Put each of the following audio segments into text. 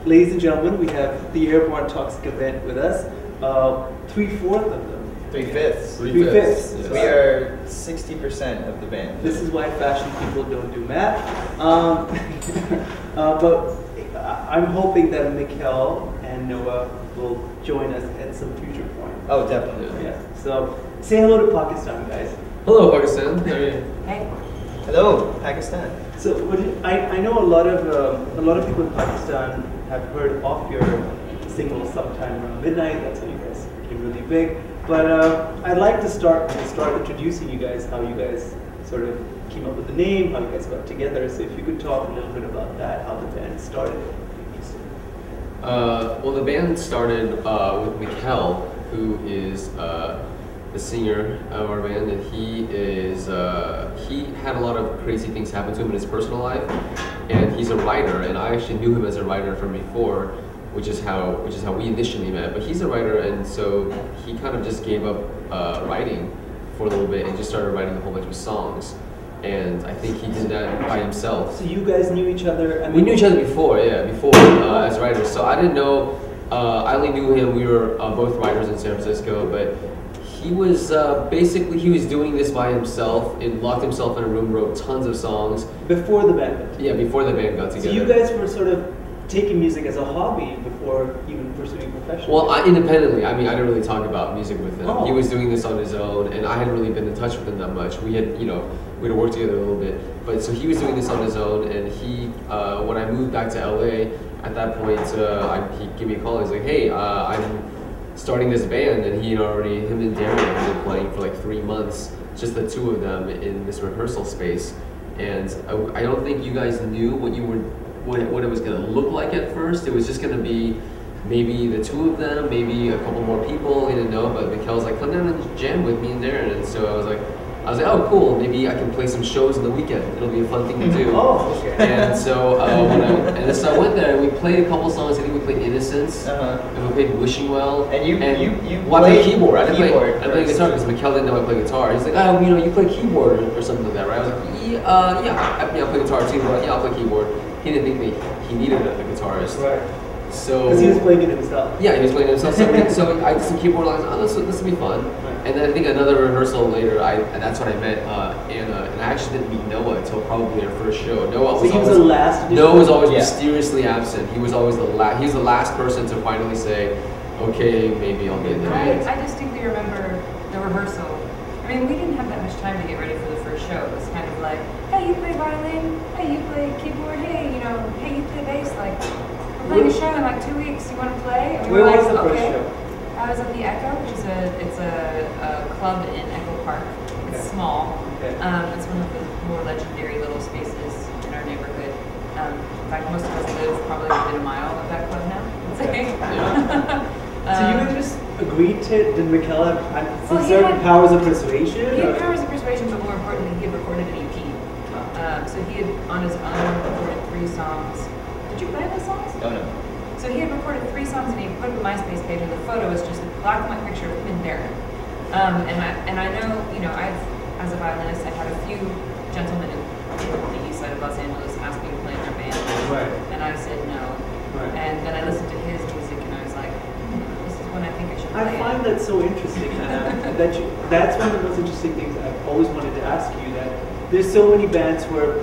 Ladies and gentlemen, we have the Airborne Toxic Event with us. 3/4 of them. 3/5. 3/5. Yes. We are 60% of the band. This is why fashion people don't do math. But I'm hoping that Mikel and Noah will join us at some future point. Oh, definitely. Yeah. So say hello to Pakistan, guys. Hello, Pakistan. How are you? Hey. Hello, Pakistan. So I know a lot of people in Pakistan have heard of your single sometime around midnight. That's how you guys became really big. But I'd like to start introducing you guys, how you guys sort of came up with the name, how you guys got together. So if you could talk a little bit about that, how the band started. Well, the band started with Mikel, who is the singer of our band, and he had a lot of crazy things happen to him in his personal life, and he's a writer, and I actually knew him as a writer from before, which is how we initially met. But he's a writer, and so he kind of just gave up writing for a little bit and just started writing a whole bunch of songs. And I think he did that by himself. So you guys knew each other? We knew each other before as writers. So I didn't know. I only knew him. We were both writers in San Francisco, but he was basically doing this by himself and locked himself in a room, wrote tons of songs. Before the band? Yeah, before the band got together. So you guys were sort of taking music as a hobby before even pursuing professionally? Well, independently. I mean, I didn't really talk about music with him. Oh. He was doing this on his own, and I hadn't really been in touch with him that much. We had worked together a little bit, but so he was doing this on his own, and he, when I moved back to LA, at that point, he gave me a call. He's like, "Hey, I'm starting this band," and him and Darren had been playing for like 3 months, just the two of them in this rehearsal space. And I don't think you guys knew what it was going to look like at first. It was just going to be maybe the two of them, maybe a couple more people. He didn't know, but Mikel was like, "Come down and jam with me and Darren." And so I was like, "Oh, cool. Maybe I can play some shows in the weekend. It'll be a fun thing to do." Oh, okay. And so so I went there and we played a couple songs. I think we played "Innocence" and we played "Wishing Well." And you well, I played keyboard. I didn't keyboard play guitar because Mikel didn't know I play guitar. He's like, "Oh, you play keyboard or something like that, right?" I was like, "Yeah, I play guitar too, but yeah, I'll play keyboard." He didn't think he needed a guitarist. Right. So because he was playing it himself. Yeah, he was playing it himself. So I did some keyboard lines. Oh, this will be fun. Right. And then I think another rehearsal later, that's when I met Anna, and I actually didn't meet Noah until probably our first show. Noah was always mysteriously absent. He was always he was the last person to finally say, "Okay, maybe I'll get in the band." I distinctly remember the rehearsal. I mean, we didn't have that much time to get ready for the first show. It was kind of like, "Hey, you play violin? Hey, you play keyboard? Hey, hey, you play bass? Like, we're playing a show in like 2 weeks. You want to play?" And we Where were was like, the first "Okay." show? I was at the Echo, which is a club in Echo Park. It's Okay. small. Okay. It's one of the more legendary little spaces in our neighborhood. In fact, most of us live probably within a mile of that club now. Okay. Yeah. So you guys just agreed to? Did Mikel have some Well, certain powers of persuasion? He had powers of persuasion, but more importantly, he had recorded an EP. So he had, on his own, recorded 3 songs. Did you play those songs? Oh no. So he had recorded 3 songs, and he put up a MySpace page, and the photo was just a black and white picture of him and Darren. And I know, as a violinist, I had a few gentlemen in the east side of Los Angeles ask me to play in their band. Right. And I said no. Right. And then I listened to his music, and I was like, this is when I think I should play I find that so interesting. That's one of the most interesting things I've always wanted to ask you. That there's so many bands where,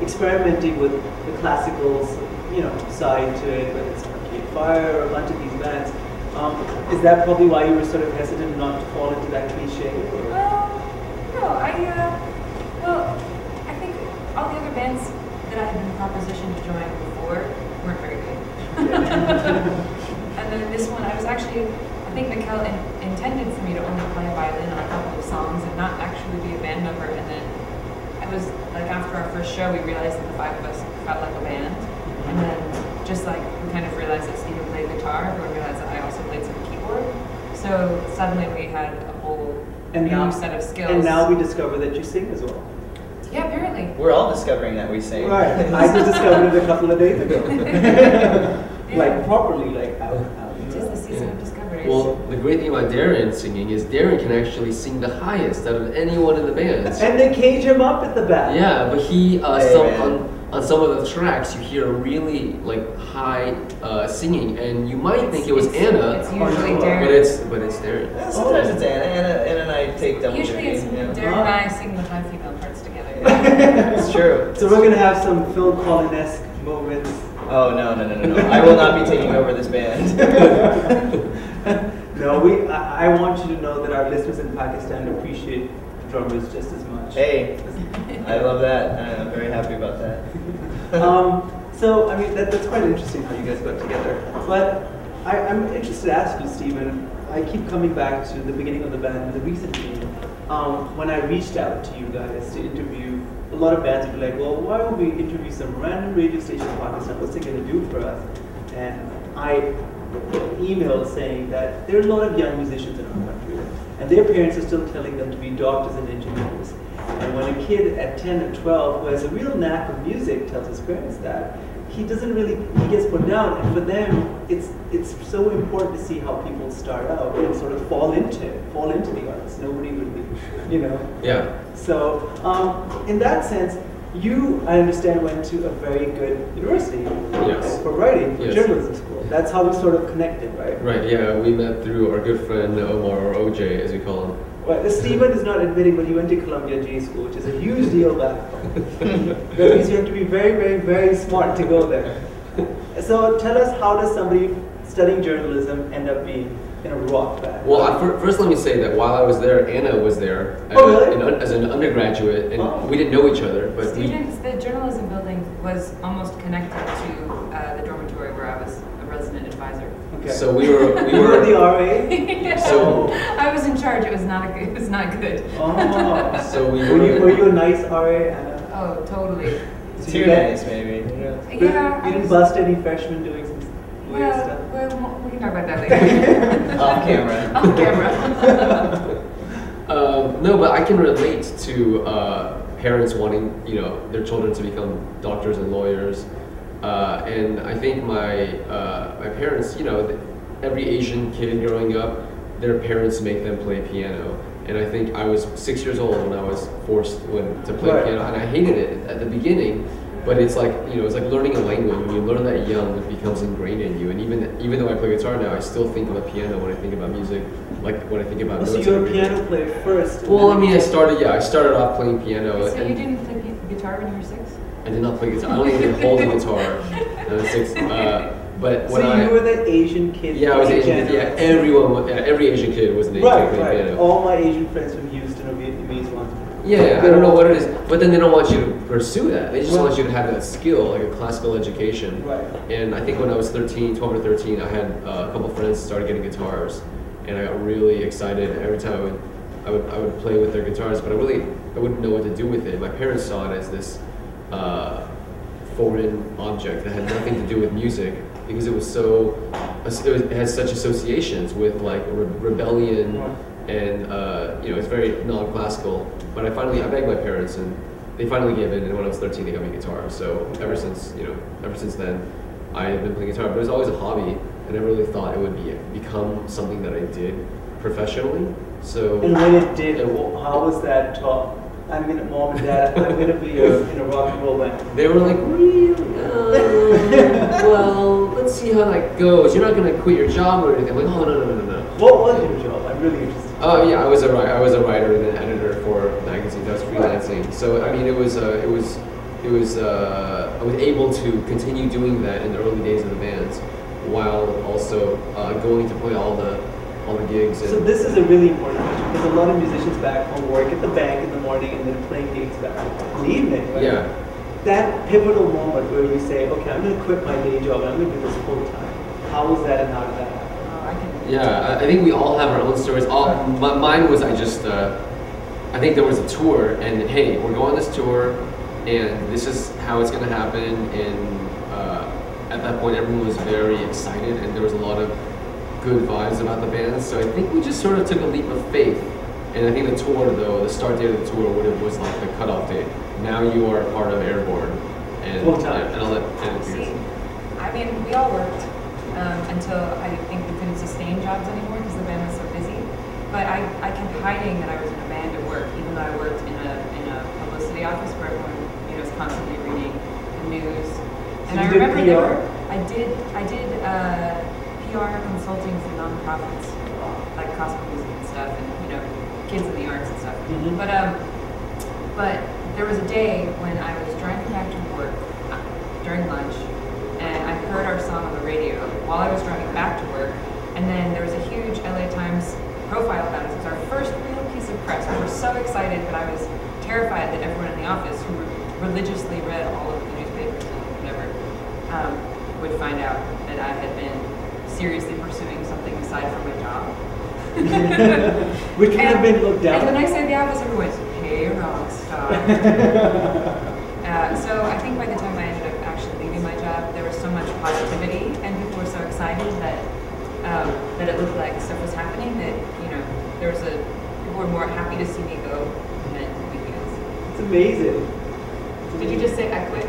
experimenting with the classical, side to it, whether it's Arcade Fire or a bunch of these bands. Is that probably why you were sort of hesitant not to fall into that cliche? No, I think all the other bands that I had been propositioned to join before weren't very good. And then this one, I think Mikel intended for me to only play violin on a couple of songs and not actually be a band member. And then I was like, after our first show, we realized that the 5 of us felt like a band. And then just like we kind of realized that Steven played guitar, everyone realized that I also played some keyboard. So suddenly we had a whole new set of skills. And now we discover that you sing as well. Yeah, apparently. We're all discovering that we sing. Right. I just discovered it a couple of days ago. Yeah. Like properly, like out. It is the season of discoveries. Well, the great thing about Darren singing is Darren can actually sing the highest out of anyone in the band. And they cage him up at the back. Yeah, but he on some of the tracks, you hear really like high singing, and you might think it was Anna, It's usually Darren. but it's Darren. Yeah, sometimes it's Anna. Anna and I take double Usually duty. it's Yeah. Darren and I sing the high female parts together. It's true. So we're gonna have some Phil Collins-esque moments. Oh no. I will not be taking over this band. No, I want you to know that our listeners in Pakistan appreciate drummers just as much. Hey, I love that. I'm very happy about that. So, I mean, that's quite interesting how you guys got together. But I'm interested to ask you, Stephen, I keep coming back to the beginning of the band, the recently, when I reached out to you guys to interview, a lot of bands would be like, well, why don't we interview some random radio station in Pakistan? What's it going to do for us? And I emailed saying that there are a lot of young musicians in our country, and their parents are still telling them to be doctors and engineers. And when a kid at 10 or 12 who has a real knack of music tells his parents that, he gets put down, and for them, it's so important to see how people start out and sort of fall into the arts. Nobody would be, Yeah. So, in that sense, you, I understand, went to a very good university Yes. for writing, Yes. journalism school. That's how we sort of connected, right? Right. Yeah. We met through our good friend Omar, or OJ, as we call him. Well, Stephen is not admitting, but he went to Columbia J School, which is a huge deal back home. That means you have to be very, very, very smart to go there. So tell us, how does somebody studying journalism end up being in a rock band? Well, first let me say that while I was there, Anna was there as an undergraduate, and we didn't know each other. But Students, the journalism building was almost connected to the dormitory where I was a resident advisor. Okay. So we were You were the RA? So I was in charge. It was not good. Oh. So we Were you a nice RA, Anna? Oh, totally. So Too you got- nice, maybe. Yeah. Yeah. You didn't bust any freshmen doing some weird stuff? Well, we can talk about that later. Off camera. Off camera. no, but I can relate to parents wanting their children to become doctors and lawyers, and I think my parents, every Asian kid growing up, their parents make them play piano. And I think I was 6 years old when I was forced to play Right. piano, and I hated it at the beginning. But it's like it's like learning a language. When you learn that young, it becomes ingrained in you. And even though I play guitar now, I still think of a piano when I think about music, like when I think about Oh, so notes. you're a and everything. piano player first? Well, I mean, I started off playing piano. So and you didn't play guitar when you were 6? I did not play guitar. I only did hold the guitar. I was 6. But when So you were the Asian kid? I was Asian kid. Yeah, every Asian kid was an Asian kid playing piano. All my Asian friends from Houston are Vietnamese ones. Yeah, I don't know what it is, but then they don't want you to pursue that. They just want you to have that skill, like a classical education. Right. And I think when I was 12 or 13, I had a couple friends started getting guitars, and I got really excited every time I would play with their guitars, but I wouldn't know what to do with it. My parents saw it as this foreign object that had nothing to do with music, because it has such associations with like rebellion. And it's very non-classical. But I begged my parents, and they finally gave in. And when I was 13, they got me a guitar. So ever since then, I have been playing guitar. But it was always a hobby. I never really thought it would become something that I did professionally. So And when it did, how was that taught? I'm gonna, Mom and Dad, I'm gonna be in a rock and roll band. they were like, really? Well, let's see how that goes. You're not gonna quit your job or anything. I'm like, oh no. What was your job? I'm really interested. Oh yeah, I was a writer and an editor for magazines. I was freelancing. So I mean, I was able to continue doing that in the early days of the bands, while also going to play all the gigs. So this is a really important question, because a lot of musicians back home work at the bank in the morning and then playing gigs back in the evening, right? Yeah. That pivotal moment where you say, okay, I'm going to quit my day job and I'm going to do this full time. How was that, and how did that happen? Yeah, I think we all have our own stories. Mine was I think there was a tour, and hey, we're going on this tour, and this is how it's going to happen. And at that point, everyone was very excited, and there was a lot of good vibes about the band. So I think we just sort of took a leap of faith. And I think the tour, though, the start date of the tour was like the cutoff date. Now you are part of Airborne, and Full time. And I'll let Anna See, figure. I mean, we all worked until I think we couldn't sustain jobs anymore because the band was so busy. But I kept hiding that I was in a band at work, even though I worked in a publicity office where everyone was constantly reading news. So And I you did remember PR? there were, I did PR consulting for nonprofits, like gospel music and stuff, and kids in the arts and stuff. Mhm. But there was a day when I was driving back to work during lunch, and I heard our song on the radio while I was driving back to work, and then there was a huge LA Times profile about us. It was our first real piece of press. We were so excited, but I was terrified that everyone in the office who religiously read all of the newspapers and whatever would find out that I had been seriously pursuing something aside from my job. Which would have been looked down. And the next day at the office, everyone went, "Hey, rock star." So I think by the time I ended up actually leaving my job, there was so much positivity, and people were so excited that it looked like stuff was happening. That people were more happy to see me go than weekends. It's amazing. Did you just say I quit?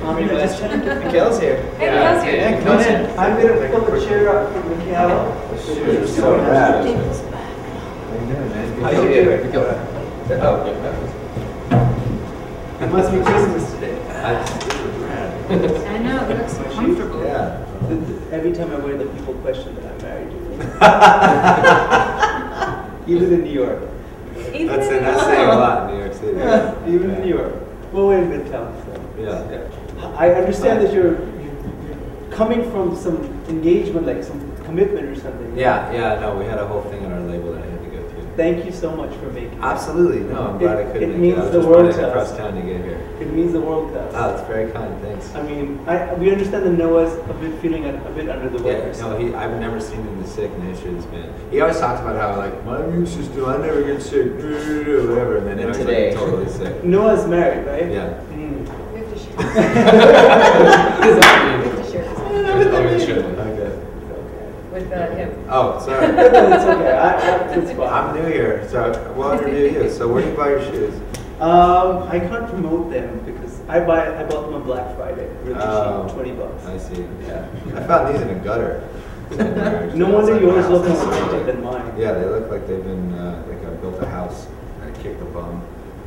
Just Mikel's here. Hey, Mikel's here. Yeah, come on in. I'm going to pull a chair up from Mikel. It's so bad. How you doing, man? How you doing? Oh, It must be Christmas today. I know, they look so comfortable. yeah. Every time I wear them, people question that I'm married to you. Even in New York. Even That's in saying a lot in New York City. Yeah, even in New York. Well, we're in Midtown, so. Yeah. I understand that you're coming from some engagement, like some commitment or something. Yeah, no, we had a whole thing on our label that I had to go to. Thank you so much for making it. Absolutely, no, I'm glad I couldn't It make it. I means was the just world running to across us. town to get here. It means the world to us. Oh, that's very kind, thanks. I mean, we understand that Noah's feeling a bit under the weather. Yeah, no, I've never seen him this sick in the history of this band. He always talks about how, like, my immune system, I never get sick, whatever, and then now he's today. like totally sick. Noah's married, right? Yeah. Mm. We have to share. What does that We mean? have to share this Oh, you shouldn't. Okay. with him. Oh, sorry. It's okay. It's fine. I'm new here, so we'll interview you. So where do you buy your shoes? I can't promote them because I bought them on Black Friday, really Oh, cheap, $20. I see. Yeah. I found these in a gutter. No wonder yours look more Outside my house. authentic than mine. Yeah, they look like they've been, like I built a house and I kicked a bum.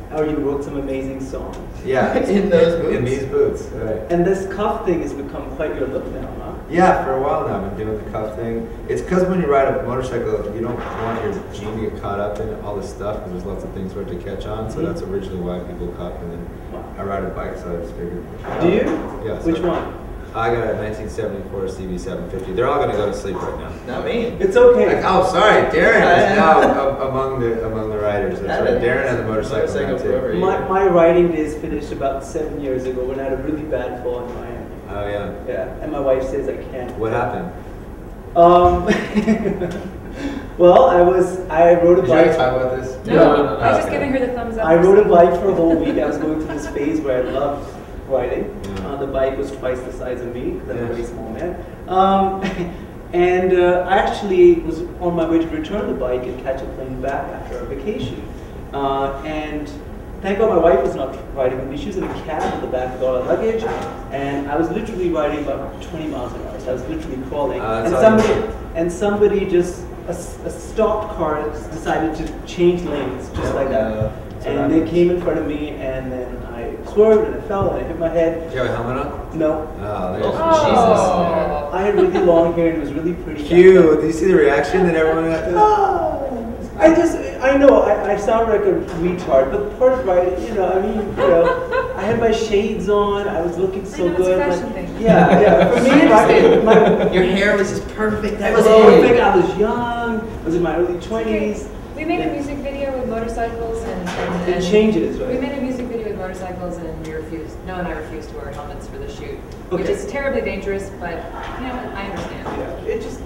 Oh, you wrote some amazing songs. Yeah. In those boots. In these boots, right. And this cuff thing has become quite your look now, huh? Yeah, for a while now I've been doing the cuff thing. It's because when you ride a motorcycle, you don't want your jean to get caught up in all this stuff because there's lots of things for it to catch on. So that's originally why people cuff. And then I ride a bike, so I just figured. Do you? Yeah. Which so one? I got a 1974 CB750. They're all going to go to sleep right now. Not me. It's okay. Like, oh, sorry, Darren is now among the riders. That's right. Darren has a motorcycle now forever. too. My riding days finished about 7 years ago when I had a really bad fall in Miami. Oh yeah. Yeah, and my wife says I can't. What happened? Well, I rode a Did you already bike. talk about this? No. I was just Okay. giving her the thumbs up. I rode a bike for a whole week. I was going through this phase where I loved riding. Yeah. The bike was twice the size of me because I'm a Yes. very small man. And I actually was on my way to return the bike and catch a plane back after our vacation. And thank God my wife was not riding with me. She was in a cab in the back with all our luggage. And I was literally riding about 20 miles an hour. So I was literally crawling. That's And somebody just, a stopped car decided to change lanes just like that. And they came in front of me, and then I swerved, and I fell, and I hit my head. Did you have a helmet on? No. Oh, there's Oh. I had really long hair, and it was really pretty. Cute. Do you see the reaction that everyone got? I know, I sound like a retard, but part of writing, I had my shades on, I was looking so I know, it's a good. fashion like- thing. Yeah. For me, my Your hair was just perfect. I was perfect, I was young, I was in my early 20s. We made a music video with motorcycals and It changes, We right? made a music video with motorcycles and Noah and I refused to wear helmets for the shoot, which Okay. is terribly dangerous, but I understand. Yeah, it just,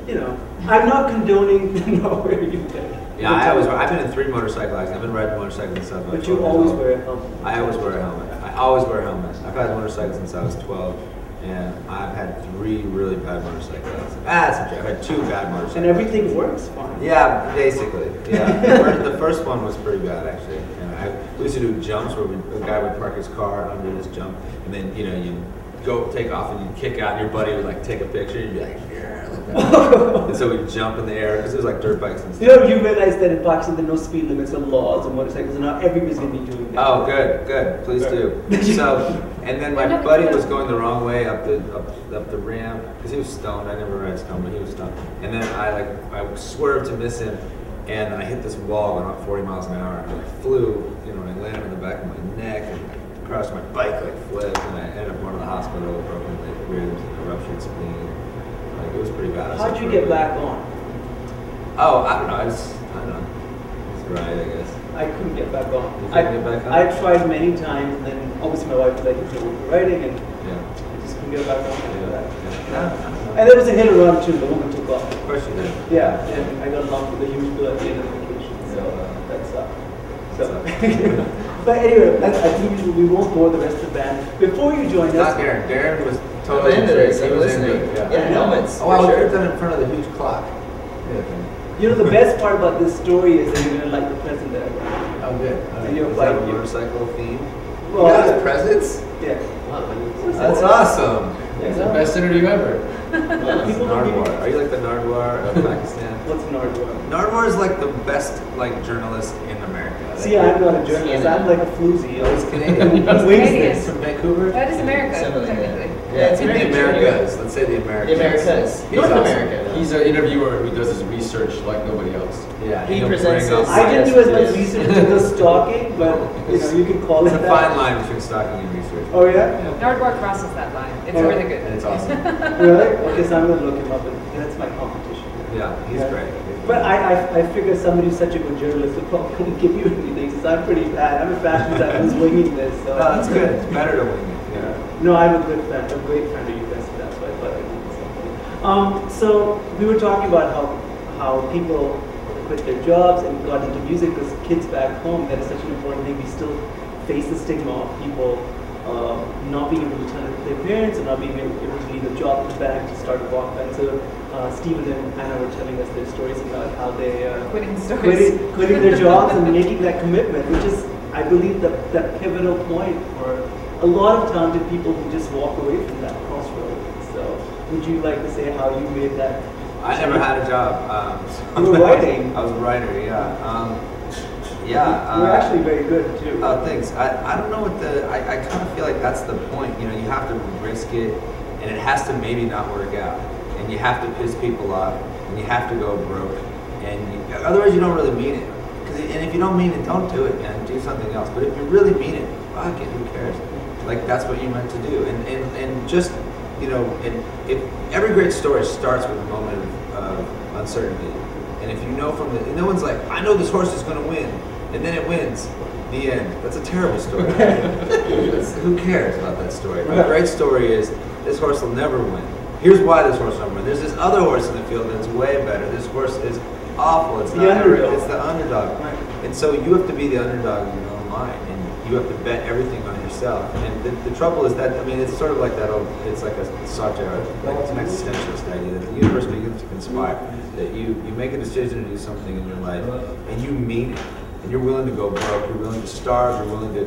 I'm not condoning where you think. Yeah, I've been in 3 motorcycle accidents. I've been riding motorcycles since I was about But you 12 years always old. wear a helmet. I always wear a helmet. I always wear a helmet. I've had motorcycles since I was 12, and I've had 3 really bad motorcycle accidents. That's a joke. I had 2 bad motorcycles. And everything works fine. Yeah, basically. Yeah, the first one was pretty bad actually. And we used to do jumps where a guy would park his car under this jump, and then you go take off and you kick out, and your buddy would like take a picture, and you'd be like, yeah, like that. And so we'd jump in the air because it was like dirt bikes and stuff. You realize that in Pakistan there are no speed limits or laws on motorcycles, and now everybody's going to be doing that. Oh, good. Please do. So And then my buddy was going the wrong way up the ramp because he was stoned. I never ride stoned, but he was stoned. And then I swerved to miss him, and I hit this wall going about 40 miles an hour. And I flew, you know, and I landed on the back of my neck and crashed my bike like flipped, and I ended up going to the hospital with broken ribs and a ruptured spleen. Like it was pretty bad. How'd you get back on? Oh, I don't know. I don't know. It's right, I guess. I couldn't get back on. You couldn't get back on? I tried many times, and then obviously my wife was like, "It's not writing," and Yeah. I just couldn't get back on after that. Yeah. And there was a hit and run too. The woman took off. Of course you did. Yeah, and I got lumped with a huge bill at the end of the vacation, so that sucked. So, but anyway, I think we won't bore the rest of the band. Before you joined us, Not Darren. Darren was totally into this. He I'm was listening. into it. Yeah, helmets. Oh, I for would sure. have done it in front of the huge clock. Yeah. you know, the best part about this story is that you're gonna like the present that I got. Oh, good. And you're Is that a like- motorcycle theme? Well, you got presents? Yeah. That's awesome. It's the best interview ever. People don't Nardwar. even- Are you like the Nardwar of Pakistan? What's Nardwar? Nardwar is like the best like journalist in America. See, I'm not a journalist. I'm like a floozy. He's Canadian. He wings Canadian. this. From Vancouver? That is America, Something like that. technically. Yeah, it's In the Americas. Let's say the Americas. The Americas. He's North awesome. America. He's an interviewer who does his research like nobody else. Yeah, He he'll presents bring up- his- I didn't do as much Yes. research into the stalking, but you know, you can call it It's a that. fine line between stalking and research. Oh yeah? Nardwar crosses that line. It's Yeah. really good. And it's awesome. Really? Okay, so I'm gonna look him up, and that's my competition. Yeah, he's Yeah. great. But I figure somebody who's such a good journalist would probably give you anything, since I'm pretty bad. I'm a fashion designer who's winging this. So. No, that's good. It's better to wing it. Yeah. No, I'm a good fan, a great fan of you guys, so that's why I thought I'd do something. So we were talking about how people quit their jobs and got into music because kids back home, that is such an important thing. We still face the stigma of people not being able to tell their parents and not being able to leave a job at the bank to start a rock band. So Stephen and Anna were telling us their stories about how they Quitting stories. quitting their jobs and making that commitment, which is, I believe, that pivotal point for a lot of talented people who just walk away from that crossroad. So, would you like to say how you made that? I never had a job. You were writing? I was a writer, yeah. Yeah. You're actually very good too. Oh, thanks. I don't know what I kind of feel like that's the point. You know, you have to risk it, and it has to maybe not work out, and you have to piss people off, and you have to go broke, and otherwise you don't really mean it. And if you don't mean it, don't do it, man. Do something else. But if you really mean it, fuck it. Who cares? Like that's what you're meant to do, and just you know, if every great story starts with a moment of uncertainty, and if you know from the, no one's like, I know this horse is going to win, and then it wins. The end. That's a terrible story. Who cares about that story? A great story is this horse will never win. Here's why this horse will never win. There's this other horse in the field that's way better. This horse is awful. It's The not underdog. It's the underdog. Right. And so you have to be the underdog in your own mind, and you have to bet everything on yourself. And the trouble is that, I mean, it's sort of like that old, it's like a Sartre, like it's an existentialist idea that the universe begins to conspire, that you make a decision to do something in your life, and you mean it, and you're willing to go broke, you're willing to starve, you're willing to,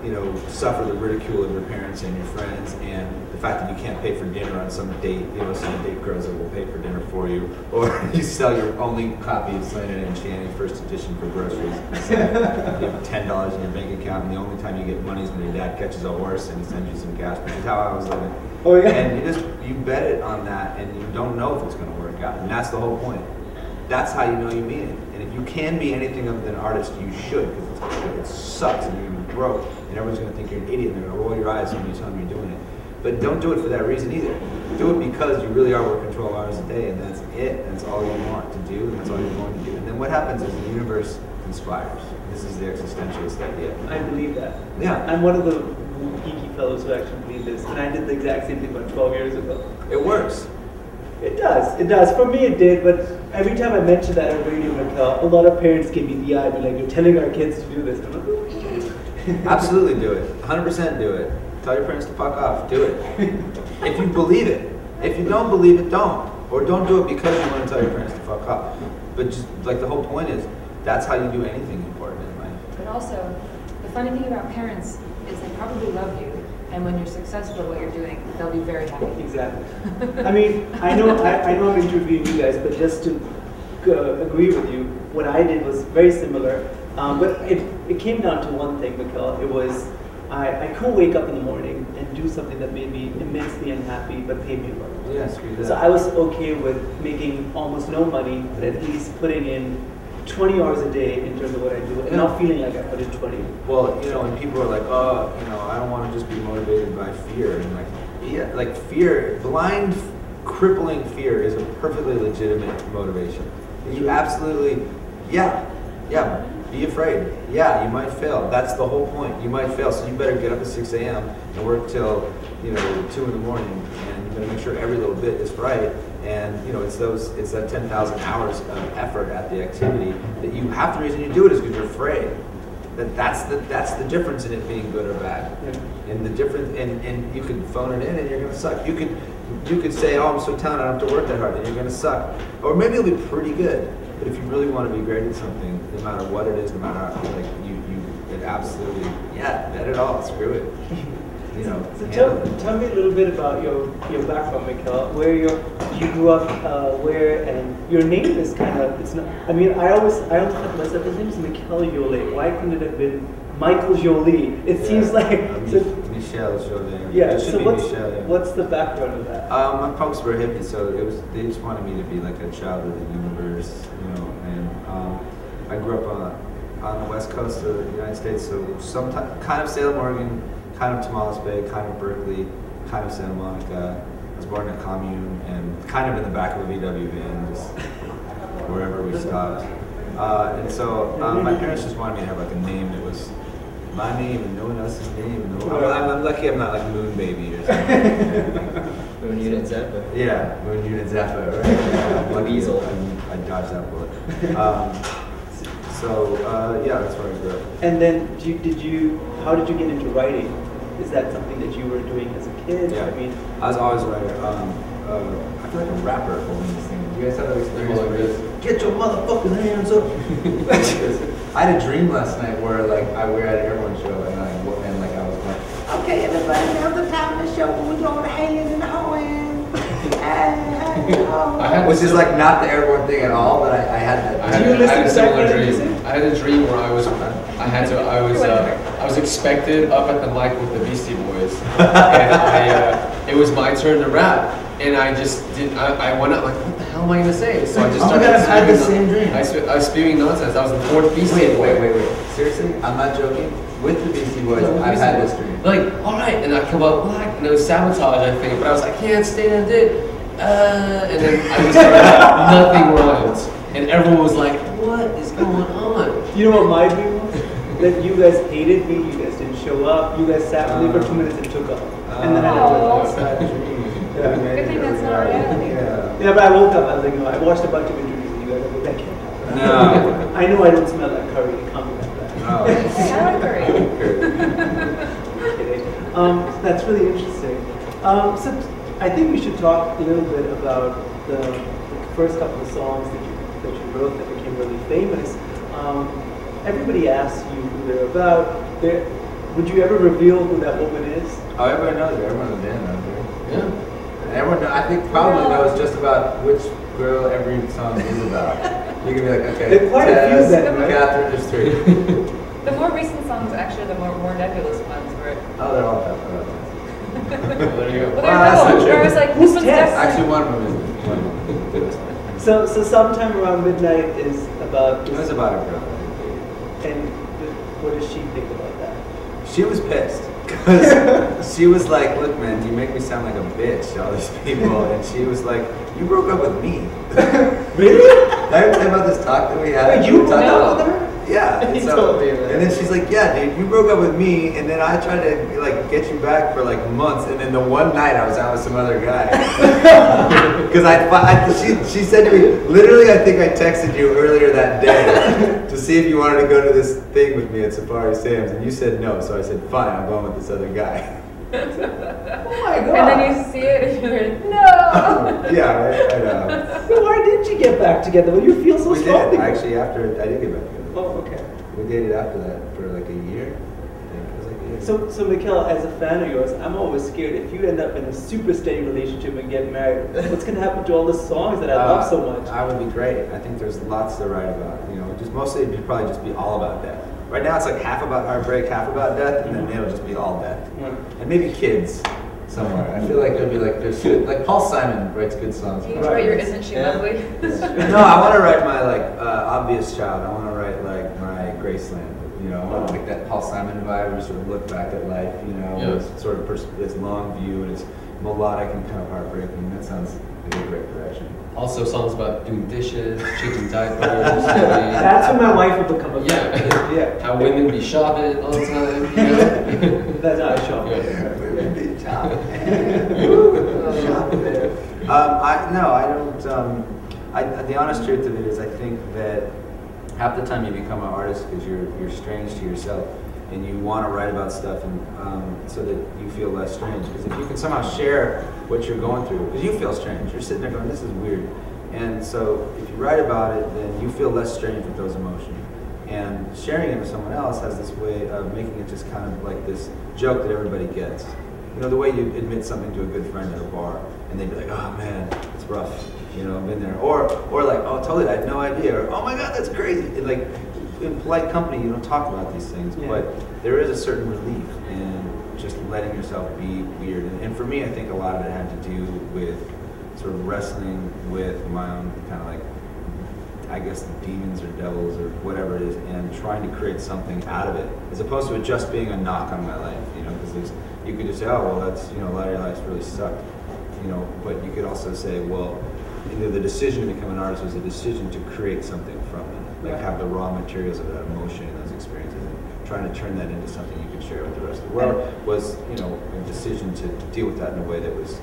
you know, suffer the ridicule of your parents and your friends, and the fact that you can't pay for dinner on some date, you know, some date girls that will pay for dinner for you, or you sell your only copy of Slanted and Shannon first edition for groceries. So you have $10 in your bank account, and the only time you get money is when your dad catches a horse and he sends you some cash, which is how I was living. Oh yeah. And you bet it on that, and you don't know if it's going to work out, and that's the whole point. That's how you know you mean it. And if you can be anything other than an artist, you should, because it sucks, and you're going to be broke, and everyone's going to think you're an idiot, and they're going to roll your eyes when you tell them you're doing it. But don't do it for that reason either. Do it because you really are working 12 hours a day, and that's it. That's all you want to do, and that's all you're going to do. And then what happens is the universe conspires. This is the existentialist idea. I believe that. Yeah. I'm one of the geeky fellows who actually believe this, and I did the exact same thing about 12 years ago. It works. It does. It does. For me, it did. But every time I mention that on radio, Mikel, a lot of parents give me the eye, be like, "You're telling our kids to do this." I'm like, "Oh." Absolutely do it. 100% do it. Tell your parents to fuck off. Do it. If you believe it. If you don't believe it, don't. Or don't do it because you want to tell your parents to fuck off. But just like the whole point is, that's how you do anything important in life. But also, the funny thing about parents is they probably love you, and when you're successful at what you're doing, they'll be very happy. Exactly. I mean, I know I'm interviewing you guys, but just to agree with you, what I did was very similar. But it came down to one thing, Mikel. It was I couldn't wake up in the morning and do something that made me immensely unhappy but paid me well. Yeah, screw that. So I was okay with making almost no money, but at least putting in 20 hours a day in terms of what I do, and not feeling like I put in 20. Well, you know, when people are like, oh, you know, I don't want to just be motivated by fear, and like, yeah, like fear, blind, crippling fear is a perfectly legitimate motivation. You absolutely, yeah, be afraid. Yeah, you might fail. That's the whole point. You might fail, so you better get up at 6 a.m. and work till, you know, 2 in the morning, and you better make sure every little bit is right. And you know, it's that 10,000 hours of effort at the activity that you have. The reason you do it is because you're afraid. That's the difference in it being good or bad. Yeah. And the difference, and you could phone it in and you're gonna suck. You could say, oh, I'm so talented, I don't have to work that hard, and you're gonna suck. Or maybe it'll be pretty good. But if you really want to be great at something, no matter what it is, no matter how, like it absolutely, yeah, bet it all, screw it. You know. So tell me a little bit about your background, Mikel. Where you grew up, where, and your name is kind of, it's not. I mean, I always thought to myself, his name is Mikel Jolie. Why couldn't it have been Michael Jolie? It seems like Michel Jolie. Yeah. So what's the background of that? My folks were hippies, so they just wanted me to be like a child of the universe, you know. And I grew up on the west coast of the United States, so kind of Salem, Oregon, kind of Tomales Bay, kind of Berkeley, kind of Santa Monica. I was born in a commune and kind of in the back of a VW van, just wherever we stopped. And so my parents just wanted me to have like a name that was my name and no one else's name. I'm lucky I'm not like Moon Baby or something. Moon Unit Zappa. Yeah, Moon Unit Zappa, right? Weasel. I dodged that bullet. Yeah, that's where I grew up. And then how did you get into writing? Is that something that you were doing as a kid? Yeah. I mean, I was always a writer. I feel like a rapper holding this thing. Do you guys have that experience Like where this. get your motherfucking hands up? I had a dream last night where like we're at an Airborne show and I was like, okay, everybody, now's the time of the show when we throw the hands in the hand. Which is like not the Airborne thing at all, but I had that. I had a similar dream. I had a dream where I was expected up at the mic with the Beastie Boys, and it was my turn to rap, and I just didn't. I went up like, what the hell am I gonna say? So I just started. I've had the same dream. I was spewing nonsense. That was the fourth Beastie Boy. Wait. Seriously? I'm not joking. With the Beastie Boys, I've had this dream. Like, all right, and I come up black, and it was sabotage, I think, but I was like, can't stand it. And then I just started, nothing rhymes. And everyone was like, what is going on? you know what my dream was? That you guys hated me, you guys didn't show up, you guys sat with me for 2 minutes and took off. And then I had to bad dream. Good thing that's not reality. Yeah. Yeah, but I woke up, I was like, no, I watched a bunch of interviews with you guys, I was like, that can't happen. No. I know I don't smell like curry, comment like that. Oh. I like curry. Kidding. That's really interesting. So I think we should talk a little bit about the first couple of songs that you wrote that became really famous. Everybody asks you who they're about. Would you ever reveal who that woman is? Oh, everyone knows her. Everyone in the band knows her. Yeah. And everyone, I think, probably knows just about which girl every song is about. You can be like, okay, There are quite a few then, right? Catherine, there's 3. The more recent songs, actually, the more nebulous ones were. Oh, they're all Catherine. Well, there you go. Well, Wow, that's not where I true. was like, Who's this one's Tess? different. Actually, one of them is. So sometime around midnight is about. It was about a girl. And what does she think about that? She was pissed because she was like, "Look, man, you make me sound like a bitch to all these people," and she was like, "You broke up with me." Really? Did I ever tell you about this talk that we had? Wait, you broke talked up about- with her? Yeah. You and told me that. And then she's like, "Yeah, dude, you broke up with me, and then I tried to like get you back for like months, and then the one night I was out with some other guy." Because she said to me, literally, I think I texted you earlier that day to see if you wanted to go to this thing with me at Safari Sam's, and you said no, so I said, "Fine, I'm going with this other guy." Oh my god. And then you see it and you're like, no! Yeah, right, I know. So why didn't you get back together? Well, you feel so We strongly. did, actually, after I did get back together. Oh, okay. We dated after that for like a year. I think it was like a year. So Mikel, as a fan of yours, I'm always scared if you end up in a super steady relationship and get married, what's going to happen to all the songs that I love so much? I would be great. I think there's lots to write about. You know, just mostly it'd probably just be all about that. Right now it's like half about heartbreak, half about death, and then it'll just be all death. And maybe kids somewhere. I feel like there'll be like, there's like Paul Simon writes good songs. You write your Isn't She Lovely? No, I want to write my like obvious child. I want to write like my Graceland. You know, I want to like that Paul Simon vibe, where you sort of look back at life. You know, it's sort of this long view, and it's melodic and kind of heartbreaking. That sounds like a great direction. Also songs about doing dishes, changing diapers. That's when my wife will become a Yeah. Yeah. How women be shopping all the time, you know? That's how I shop. Yeah. Women be shopping. The honest truth of it is, I think that half the time you become an artist because you're strange to yourself, and you want to write about stuff, and so that you feel less strange. Because if you can somehow share what you're going through, because you feel strange, you're sitting there going, "This is weird," and so if you write about it, then you feel less strange with those emotions. And sharing it with someone else has this way of making it just kind of like this joke that everybody gets. You know, the way you admit something to a good friend at a bar, and they'd be like, "Oh man, it's rough." You know, I've been there. Or like, "Oh, totally, I had no idea." Or, "Oh my God, that's crazy." Like, in polite company, you don't talk about these things, but there is a certain relief in just letting yourself be weird. And for me, I think a lot of it had to do with sort of wrestling with my own kind of like, I guess, demons or devils or whatever it is, and trying to create something out of it, as opposed to it just being a knock on my life. You know, because you could just say, "Oh, well, that's, you know, a lot of your life's really sucked." You know, but you could also say, well, either the decision to become an artist was a decision to create something from it, like have the raw materials of that emotion and those experiences, and trying to turn that into something you could share with the rest of the world was, you know, a decision to deal with that in a way that was,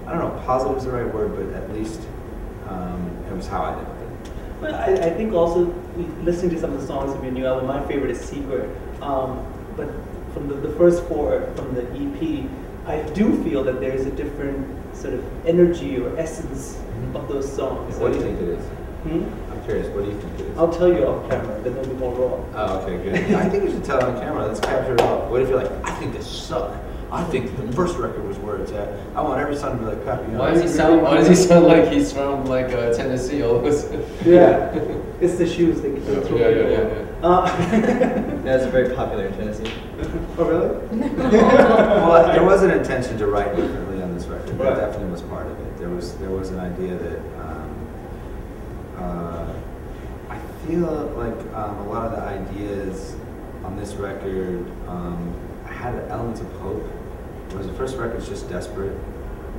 I don't know, positive is the right word, but at least it was how I did it. Well, I think also listening to some of the songs of your new album, my favorite is Secret. But from the first four from the EP, I do feel that there's a different sort of energy or essence of those songs. What do you think it is? Hmm? I'm curious, what do you think it is? I'll tell you off camera, then it'll be more raw. Oh, okay, good. I think we should tell it on camera. Let's capture it all. What if you're like, "I think this sucked. I think the first record was where it's at. I want every song to be like Peppy." You know? Why does he sound like he's from like Tennessee all of a sudden? Yeah, it's the shoes they throw. That's very popular in Tennessee. Oh, really? Well, there was an intention to write differently on this record. Right. That definitely was part of it. There was an idea that I feel like a lot of the ideas on this record had elements of hope. Whereas the first record is just desperate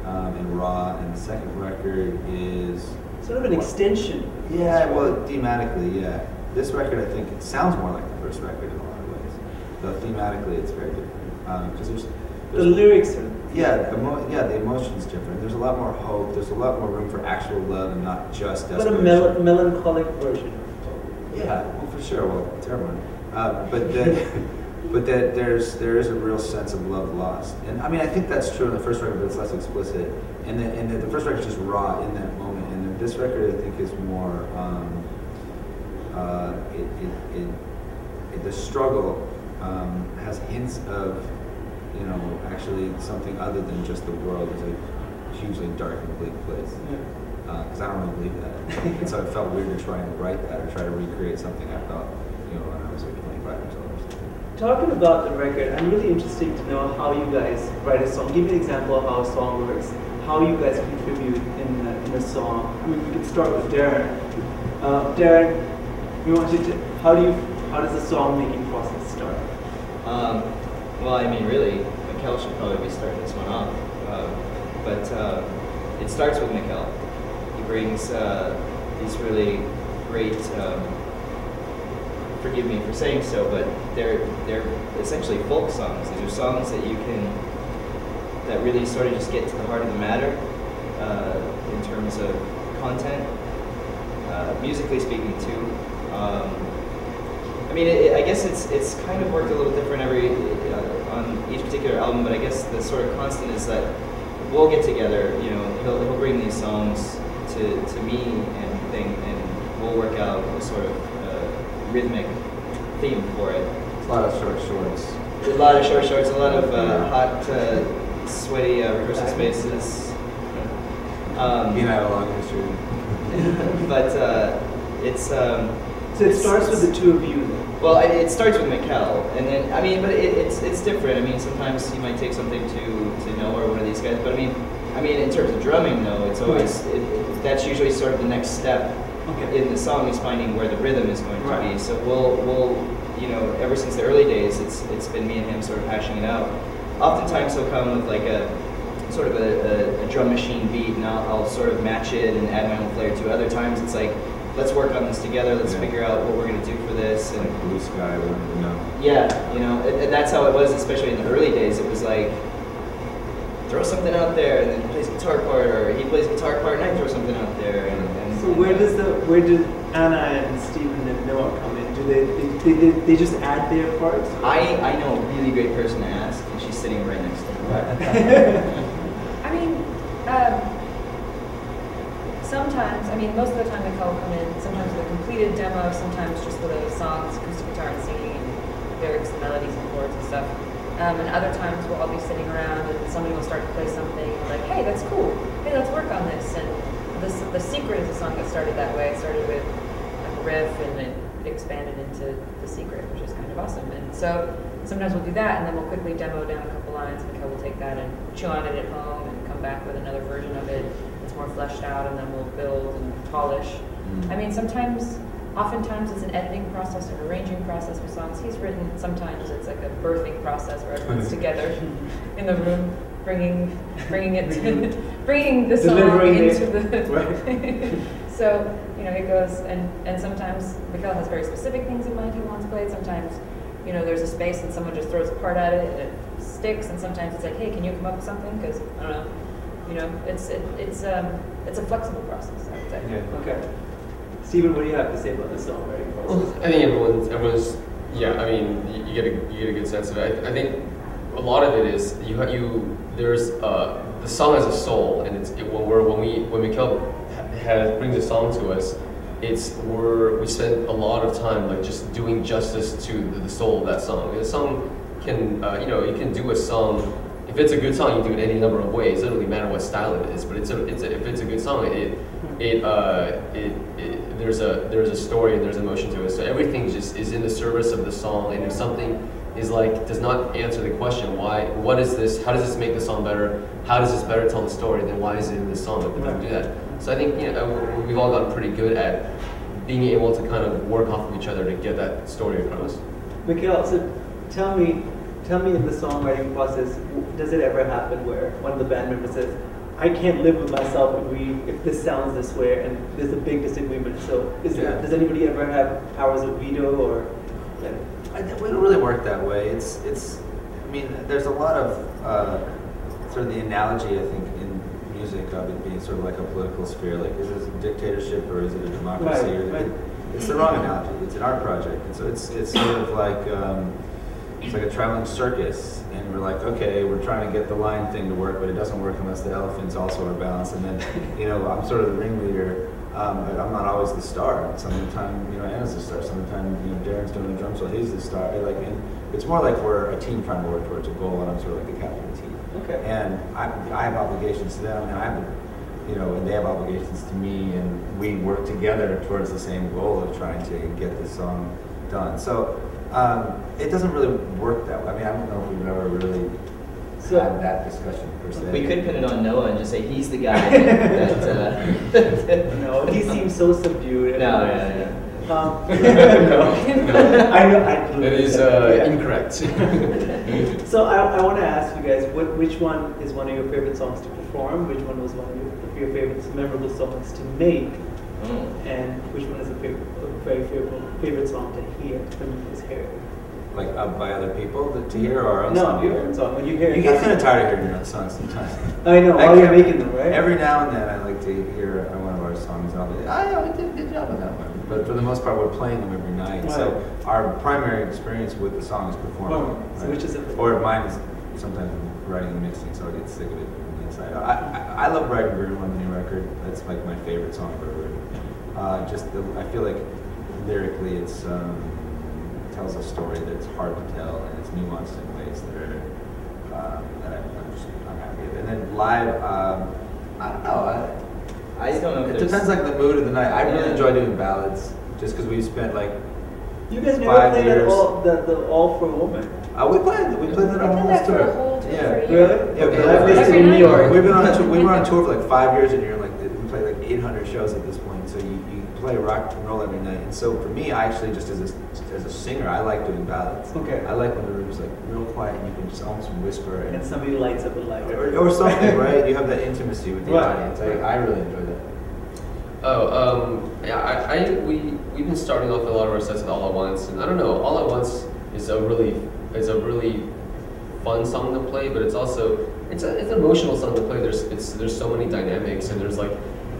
and raw, and the second record is sort of an extension. Yeah, well, thematically, yeah. This record, I think, it sounds more like the first record in a lot of ways. Though thematically, it's very different. Because there's the lyrics are... the emotion's different. There's a lot more hope. There's a lot more room for actual love and not just desperation. But a melancholic version. Yeah, well, for sure. Well, it's everyone. But that there is a real sense of love lost. And I mean, I think that's true in the first record, but it's less explicit. And the first record is just raw in that moment. And then this record, I think, is more... the struggle has hints of, you know, actually something other than just the world is a hugely dark and bleak place. Because I don't really believe that. And so it felt weird to try and write that or try to recreate something I felt, you know, when I was like 25 years old or something. Talking about the record, I'm really interested to know how you guys write a song. Give me an example of how a song works, how you guys contribute in a song. I mean, we can start with Darren. Darren, we want you to, how does the song making process start? Well, I mean, really, Mikel should probably be starting this one off. But it starts with Mikel. He brings these really great, forgive me for saying so, but they're essentially folk songs. These are songs that really sort of just get to the heart of the matter in terms of content, musically speaking too. I mean, I guess it's kind of worked a little different on each particular album, but I guess the sort of constant is that we'll get together. You know, he'll bring these songs to me and we'll work out a sort of rhythmic theme for it. A lot of short shorts. A lot of short shorts, a lot of hot, sweaty rehearsal spaces. You and I have a long history. But it's. So it starts with the two of you. Well, it starts with Mikel, and then I mean, but it's different. I mean, sometimes he might take something to Noah or one of these guys, but I mean, in terms of drumming, though, it's always that's usually sort of the next step in the song is finding where the rhythm is going to be. So we'll you know, ever since the early days, it's been me and him sort of hashing it out. Oftentimes he'll come with like a sort of a drum machine beat, and I'll sort of match it and add my own flair to it. Other times it's like, let's work on this together, let's figure out what we're going to do for this. And like Blue Sky, you know. Yeah, you know, and that's how it was, especially in the early days. It was like, throw something out there, and then he plays guitar part, or he plays guitar part, and I throw something out there. And so where did Anna and Stephen and Noah come in? Do they just add their parts? I know a really great person to ask, and she's sitting right next to me. I mean, sometimes, most of the time Mikel will come in, sometimes with a completed demo, sometimes just with a songs, acoustic guitar and singing, and lyrics and melodies and chords and stuff. And other times we'll all be sitting around and somebody will start to play something like, hey, that's cool, hey, let's work on this. And The Secret is a song that started that way. It started with like a riff and then it expanded into The Secret, which is kind of awesome. And so sometimes we'll do that and then we'll quickly demo down a couple lines. Mikel will take that and chew on it at home and come back with another version of it that's more fleshed out, and then we'll build and polish. Oftentimes it's an editing process, an arranging process for songs he's written. Sometimes it's like a birthing process where everyone's together in the room, bringing the song into the. So it goes, and sometimes Mikel has very specific things in mind he wants played. Sometimes there's a space and someone just throws a part at it and it sticks. And sometimes it's like, hey, can you come up with something? Because I don't know, it's a flexible process, I would say. Yeah. Okay. Stephen, what do you have to say about the songwriting process? Well, I think everyone's you get a good sense of it. I think a lot of it is there's the song has a soul, and when Mikel brings a song to us, we spend a lot of time like just doing justice to the soul of that song. And the song can you can do a song. If it's a good song, you do it any number of ways. It doesn't really matter what style it is, but if it's a good song, there's a story and there's emotion to it. So everything just is in the service of the song. And if something does not answer the question, what is this? How does this make the song better? How does this better tell the story? Then why is it in the song? If we don't do that. So I think we've all gotten pretty good at being able to kind of work off of each other to get that story across. Mikel, so tell me in the songwriting process, does it ever happen where one of the band members says, I can't live with myself if this sounds this way, and there's a big disagreement? So does anybody ever have powers of veto, or? We don't really work that way. There's a lot of sort of the analogy, I think, in music of it being sort of like a political sphere. Like, is this a dictatorship or is it a democracy? Right. It's the wrong analogy. It's an art project, and so it's sort of like it's like a traveling circus, and we're like, okay, we're trying to get the line thing to work, but it doesn't work unless the elephants also are balanced. And then I'm sort of the ringleader. But I'm not always the star. Sometimes Anna's the star. Sometimes Darren's doing the drum solo. He's the star. And it's more like we're a team trying to work towards a goal, and I'm sort of like the captain of the team. Okay. And I have obligations to them, and and they have obligations to me, and we work together towards the same goal of trying to get this song done. So it doesn't really work that way. I don't know if we've ever really had that discussion per se. We could pin it on Noah and just say he's the guy No, he seems so subdued. No. No. I know. That is incorrect. So I want to ask you guys, which one is one of your favorite songs to perform? Which one was one of your favorite memorable songs to make? And which one is a very favorite song to hear when you just hear it? Like by other people to hear, or our own no, song? your own song. When you hear it, you get kind of tired of hearing your own songs sometimes. I know, while you're making them, right? Every now and then I like to hear one of our songs, and I'll be like, I did a good job with that one. But for the most part, we're playing them every night. Right. So our primary experience with the song is performing. So which is it? Or mine is sometimes writing and mixing, so I get sick of it from the inside. I love writing Room on the new record. That's like my favorite song I've ever written. I feel like lyrically it's tells a story that's hard to tell, and it's nuanced in ways that I'm happy with. And then live, I don't know. I don't know. It depends like the mood of the night. I really enjoy doing ballads, just because we've spent like You guys never 5 played years. the All for Woman. We played that We on did the that whole for a tour. whole tour Yeah. for a year. Really? Yeah, Okay. but Every we've New York. been on a tour. We were on tour for like 5 years, and you're like we played like 800 shows at this point. So you play rock and roll every night. And so for me, I actually just as a singer, I like doing ballads. Okay. I like when the room's like real quiet and you can just almost whisper And somebody lights up a light. or something, right? You have that intimacy with the Right. audience. I really enjoy that. Yeah, we've been starting off a lot of our sets with All at Once, and I don't know, All at Once is a really fun song to play, but it's also it's an emotional song to play. There's so many dynamics, and there's like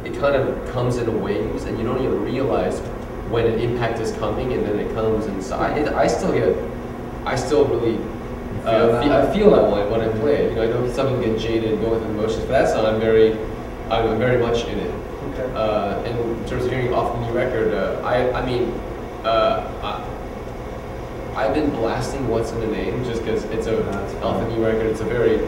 it kind of comes in waves, and you don't even realize when an impact is coming, and then it comes. And so I still really I feel that way when I play it. You know, I know some people get jaded, go with emotions, but that song I'm very much in it. Okay. And in terms of hearing off the new record, I've been blasting "What's in the Name" just because it's off the new record. It's a very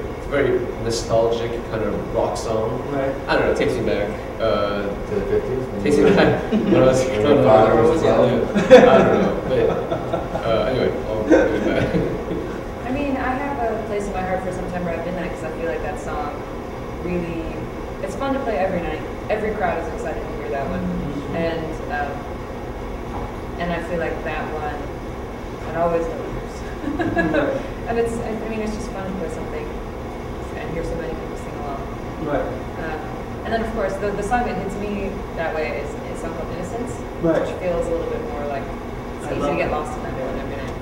nostalgic kind of rock song. Right. I don't know. It takes me back. To the 50s? Takes me back when I was young. I don't know. But anyway, I'll do that. I mean, I have a place in my heart for September at Midnight because I feel like that song really, it's fun to play every night. Every crowd is excited to hear that one. And I feel like that one, it always delivers. And it's just fun to play something and hear so many people sing along. Right. And then of course, the song that hits me that way is a song called Innocence, Right. which feels a little bit more like, it's I easy love to get that. lost in that one every night.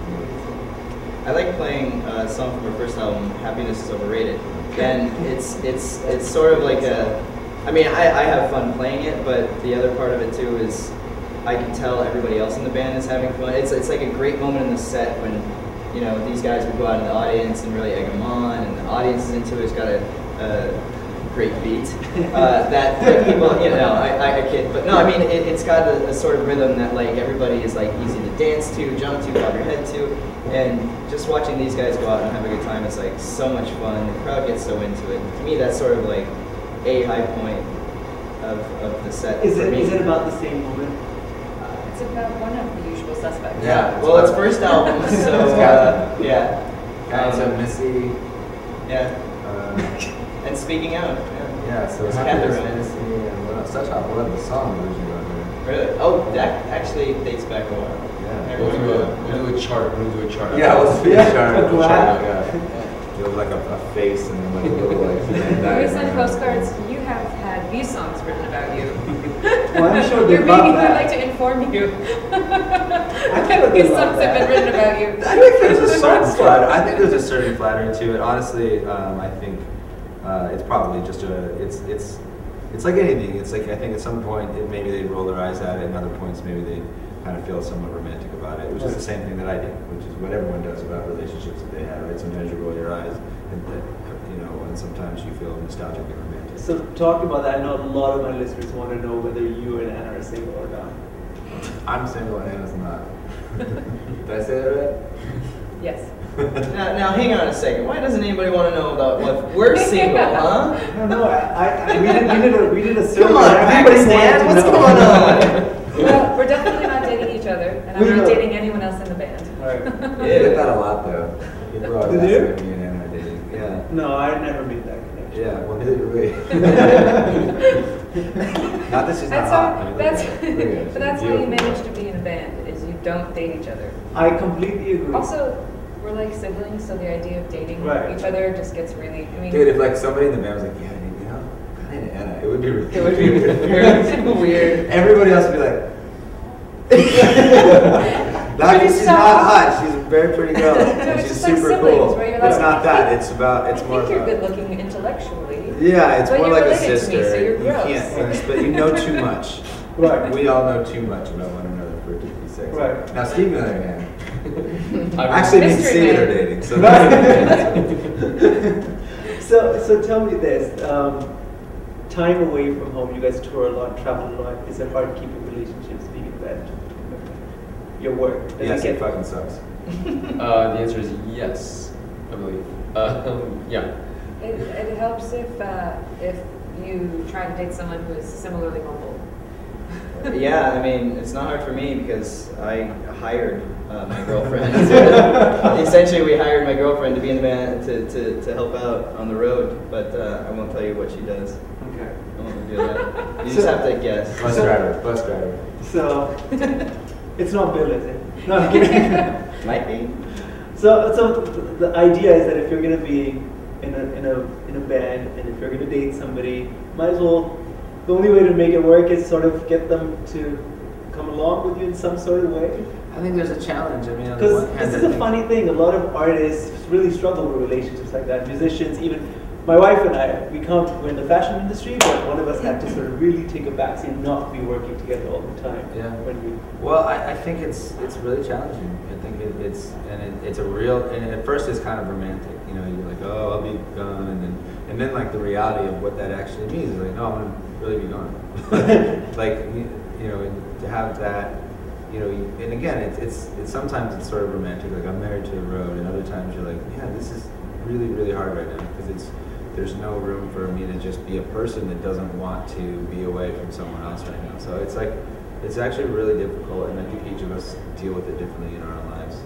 I like playing a song from our first album, "Happiness is Overrated," and it's sort of like I have fun playing it, but the other part of it too is I can tell everybody else in the band is having fun. It's like a great moment in the set when these guys would go out in the audience and really egg them on, and the audience is into it. It's got a great beat that people I kid, but no, I mean it's got a sort of rhythm that like everybody is like easy to dance to, jump to, bob your head to. And just watching these guys go out and have a good time, it's like so much fun. The crowd gets so into it. To me, that's sort of like a high point of the set. Is for me. it about the same moment? It's about one of the usual suspects. Yeah. Well, it's first album, so yeah. Guys, Missy. Yeah. And speaking out. Yeah, so It's Happiness, Catherine. Missy, and what else? Such a what the song originally on there. Really? Oh, that actually dates back a while. Yeah. I We'll remember do a chart. We'll do a chart. Yeah, let's be Yeah. sure. Wow. Yeah. You have like a face and then like a little like. When we send postcards, you have had these songs written about you. Well, I'm sure they You're love making me that. like to inform you. I'm sure they These love songs have been that. written about you. I think there's a certain flattery. I think there's a certain flattery to it. Honestly, I think it's probably just it's like anything. It's like I think at some point maybe they roll their eyes at it, and other points maybe they kind of feel somewhat romantic about it, which is the same thing that I do, which is what everyone does about relationships that they have. Right? Sometimes you roll your eyes, and sometimes you feel nostalgic and romantic. So talking about that, I know a lot of my listeners want to know whether you and Anna are single or not. I'm single and Anna's not. Did I say that right? Yes. Now, hang on a second. Why doesn't anybody want to know about what we're single, huh? No, we did a survey. Come on, Everybody Pakistan, wanted what's to know. going on? Well, we're definitely not dating each other, and I'm We not know. dating anyone else in the band. Right. I get that a lot though. People always Did ask you? me if me and Anna are dating. Yeah. No, I never made that connection. Yeah, well, neither do we. Not that she's not That's hot. how, I mean, that's, look at her. but that's how you manage to be in a band, is you don't date each other. I completely agree. Also, we're like siblings, so the idea of dating Right. each other just gets really, I mean, Dude, if like somebody in the band was like, yeah, I need Anna, it would be really It would be very weird. Everybody else would be like, not because she's not hot, she's a very pretty girl. No, and it's she's just like super siblings, cool. where you're It's like, not that, it's I more think you're about- good looking intellectually. Yeah, it's but more you're like a related to me, sister. so you're You gross. can't, but you know too much. Right. We all know too much about one another for it to be sexy. Right. Now, Steve, on the other hand, I actually, me and Mystery Steve man. are dating. So So tell me this. Time away from home, you guys tour a lot, travel a lot. Is it hard keeping relationships being in bed? Your work? Does yes, it it get fucking sucks. The answer is yes, I believe. Yeah. It helps if you try to date someone who is similarly mobile. Yeah, I mean, it's not hard for me because I hired my girlfriend. Essentially, we hired my girlfriend to be in the band to help out on the road, but I won't tell you what she does. Okay. I won't do that. You just have to guess. Bus driver. So, it's not Bill, is it? No, I'm kidding. Might be. So the idea is that if you're going to be in a band and if you're going to date somebody, might as well. The only way to make it work is sort of get them to come along with you in some sort of way. I think there's a challenge. I mean, on the Because one hand, this is a funny thing. A lot of artists really struggle with relationships like that. Musicians, even my wife and I, we're in the fashion industry, but one of us had to sort of really take a backseat and not be working together all the time. Yeah. Well, I think it's really challenging. I think it's a real, and at first it's kind of romantic. You know, you're like, oh, I'll be gone, and then like the reality of what that actually means is like, no, I'm gonna really be gone. Like, you know, and to have that, you know, and again, it's sometimes it's sort of romantic. Like, I'm married to the road, and other times you're like, yeah, this is really, really hard right now because there's no room for me to just be a person that doesn't want to be away from someone else right now. So it's like, it's actually really difficult, and I think each of us deal with it differently in our own lives.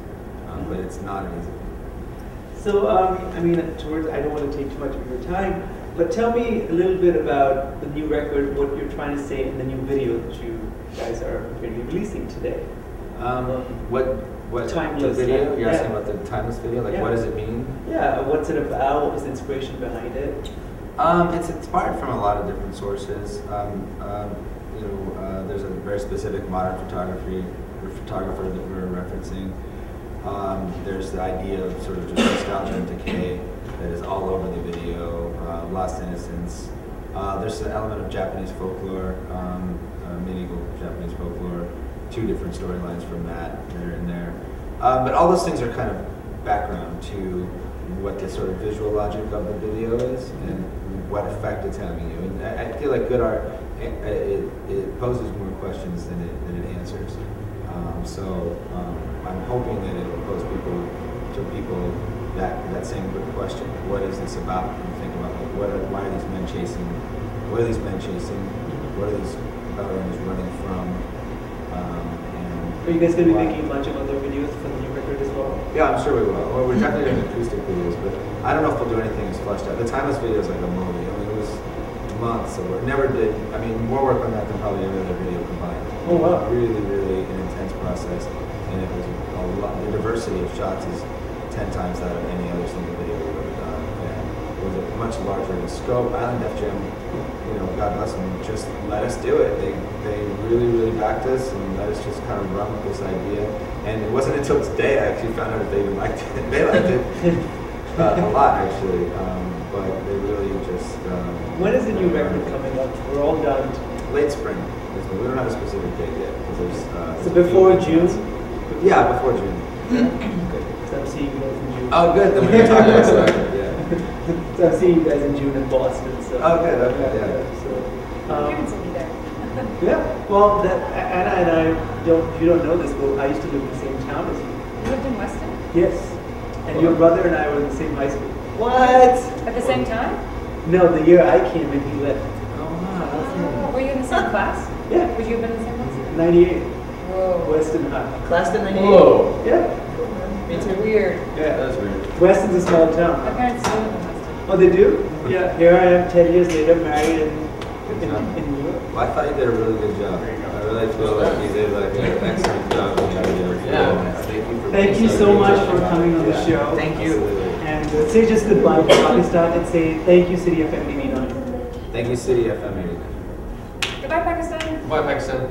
But it's not an easy thing. So, I mean, I don't want to take too much of your time, but tell me a little bit about the new record, what you're trying to say in the new video that you guys are going to be releasing today. What Timeless, the video? yeah. You're asking about the timeless video? Like, Yeah. what does it mean? Yeah, what's it about? What was the inspiration behind it? It's inspired from a lot of different sources. There's a very specific modern photographer that we're referencing. There's the idea of sort of just nostalgia and decay that is all over the video. Lost innocence. There's the element of Japanese folklore, medieval Japanese folklore. 2 different storylines from that are in there. But all those things are kind of background to what the sort of visual logic of the video is and what effect it's having you. And I feel like good art, it poses more questions than it answers. I'm hoping that it will pose people that same good question. What is this about? And think about like, why are these men chasing? What are these men chasing? What are these ballerinas running from? Are you guys going to be making a bunch of other videos for the new record as well? Yeah, I'm sure we will. Well, we're definitely doing acoustic videos, but I don't know if we'll do anything as fleshed out. The Timeless video is like a movie. I mean, it was months of work. Never did, I mean, more work on that than probably every other video combined. Oh, wow. Really, really an intense process, and it was a lot. The diversity of shots is 10 times that of any other single video we've ever done. And it was much larger in scope. Island Def Jam, you know, God bless them, just let us do it. They really, really backed us and let us just kind of run with this idea. And it wasn't until today I actually found out that they even liked it. They liked it a lot, actually. But they really just... when is the new record coming up? We're all done. Late spring. We don't have a specific date yet. So before June? Yeah, before June. Good. So I'm seeing you guys in June. Oh, good. Then we can talk about that. Yeah. So I'm seeing you guys in June in Boston. So. Oh, good. Okay, yeah. Parents will be there. Yeah. Well, Anna and I if you don't know this, but I used to live in the same town as you. You lived in Weston? Yes. And your brother and I were in the same high school. What? At the same time? No, the year I came in, he left. Oh, wow. Oh, were you in the same class? Yeah. Would you have been in the same class? 98. Whoa. Weston High. Class to 98? Whoa. Yeah. It's weird. Yeah. That's weird. Weston's a small My town. parents still live in Weston. Oh, they do? Yeah. Here I am 10 years later, married in New York. Well, I thought you did a really good job. I really feel like you did like an excellent job. Yeah, thank you for Thank you so much for coming on the show. Thank you. And say just goodbye to Pakistan and say thank you, City Fm89. Thank you, City FM89. Goodbye, Pakistan. Bye, Pakistan.